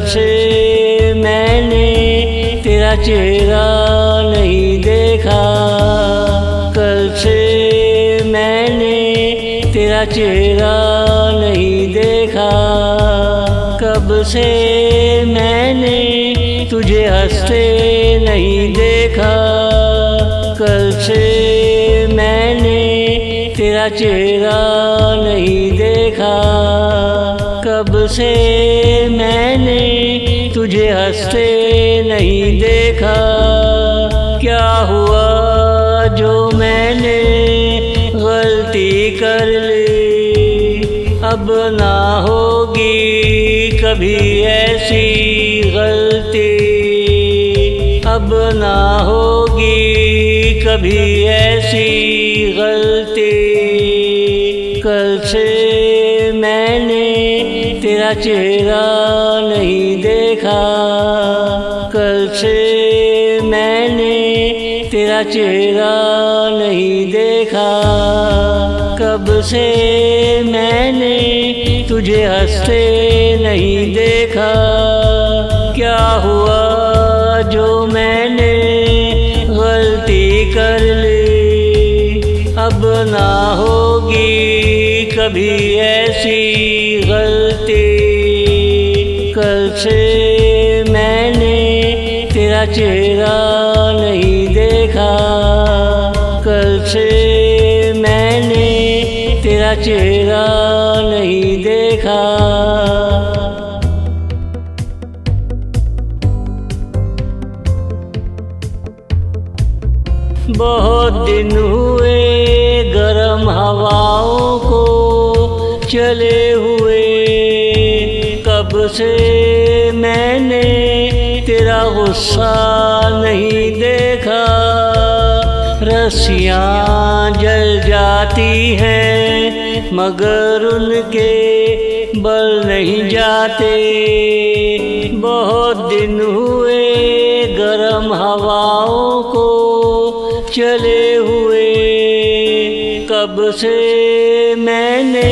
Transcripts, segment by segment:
से मैंने तेरा चेहरा नहीं देखा, कल से मैंने तेरा चेहरा नहीं देखा। कब से मैंने तुझे हंसते नहीं देखा, कल से मैंने तेरा चेहरा नहीं देखा। कब से मैंने तुझे हंसते नहीं देखा। क्या हुआ जो मैंने गलती कर ली, अब ना होगी कभी ऐसी गलती, अब ना होगी कभी ऐसी गलती। कल से मैंने तेरा चेहरा नहीं देखा, कल से मैंने तेरा चेहरा नहीं देखा। कब से मैंने तुझे हंसते नहीं देखा। क्या हुआ जो मैंने गलती कर ली, अब ना होगी कभी ऐसी गलती। कल से मैंने तेरा चेहरा नहीं देखा, कल से मैंने तेरा चेहरा नहीं देखा। बहुत दिन हुए गरम हवाओं को चले हुए, कब से मैंने तेरा गुस्सा नहीं देखा। रस्सियाँ जल जाती हैं मगर उनके बल नहीं जाते। बहुत दिन हुए गरम हवाओं को चले हुए, कब से मैंने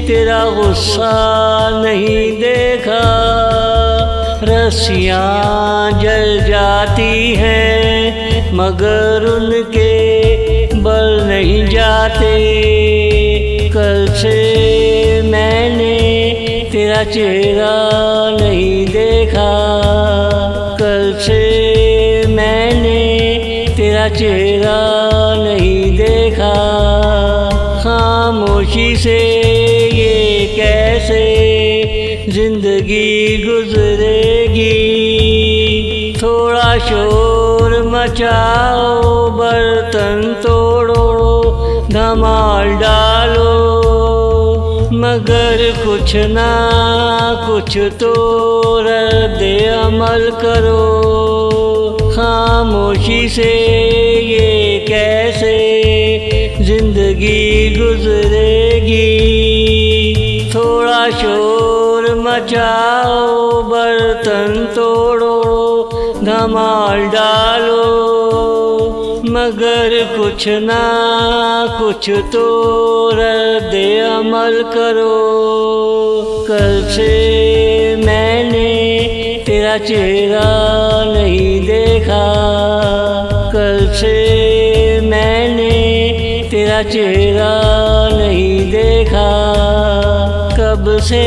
तेरा गुस्सा नहीं देखा। रस्सियाँ जल जाती हैं मगर उनके बल नहीं जाते। कल से मैंने तेरा चेहरा नहीं देखा, कल से मैंने तेरा चेहरा नहीं देखा। खामोशी से ये कैसे जिंदगी गुजरेगी। थोड़ा शोर मचाओ, बर्तन तोड़ो, धमाल डालो, मगर कुछ ना कुछ तो रद्द अमल करो। खामोशी से ये कैसे जिंदगी गुजरेगी। थोड़ा शोर मचाओ, बर्तन तोड़ो, धमाल डालो, मगर कुछ ना कुछ तो रद्द अमल करो। कल से मैंने तेरा चेहरा नहीं देखा, कल से मैंने तेरा चेहरा नहीं देखा। कब से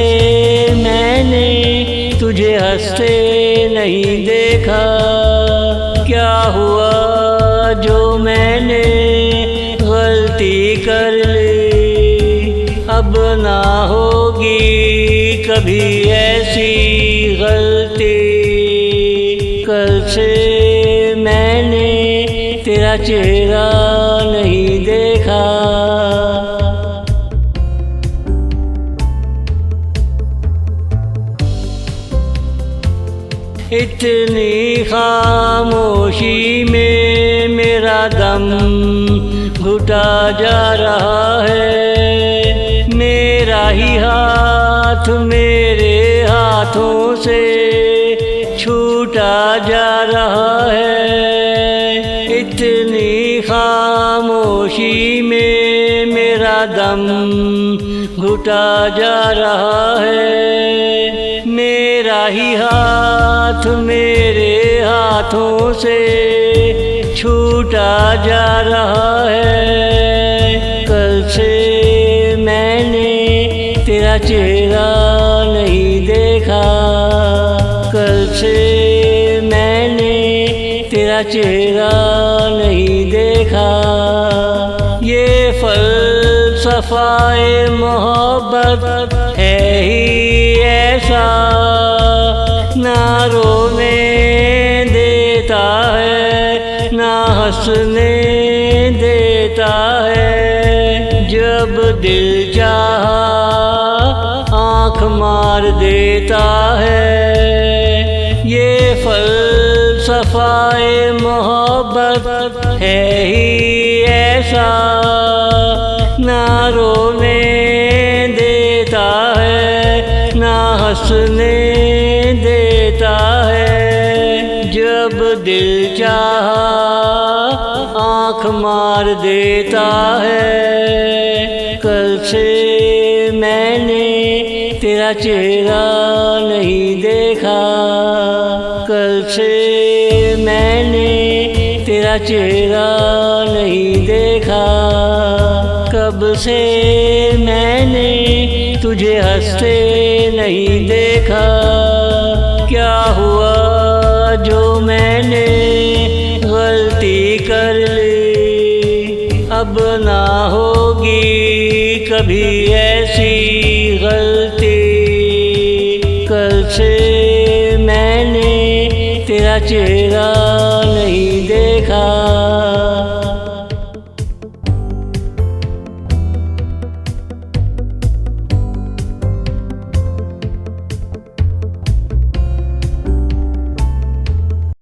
मैंने तुझे हंसते नहीं देखा। क्या हुआ जो मैंने गलती कर ली, अब ना होगी कभी ऐसी गलती। कल से मैंने तेरा चेहरा नहीं देखा। इतनी खामोशी में मेरा दम घुटा जा रहा है। मेरा ही हाथ मेरे हाथों से छूटा जा रहा है। इतनी खामोशी में मेरा दम घुटा जा रहा है। मेरा ही हाथ मेरे हाथों से छूटा जा रहा है। कल से मैंने तेरा चेहरा नहीं देखा, कल से मैंने तेरा चेहरा नहीं देखा। ये फ़लसफ़ाए मोहब्बत है ही ऐसा, ना रोने देता है ना हंसने देता है। जब दिल चाहा आँख मार देता है। ये फ़लसफ़ाए मोहब्बत है ही ऐसा, ना रोने देता है ना हंसने देता है। जब दिल चाहा आँख मार देता है। कल से मैंने तेरा चेहरा नहीं देखा, कल से मैंने तेरा चेहरा नहीं देखा। कब से मैंने तुझे हंसते नहीं देखा। क्या हुआ जो मैंने गलती कर ली, अब ना होगी कभी ऐसी गलती। कल से मैंने तेरा चेहरा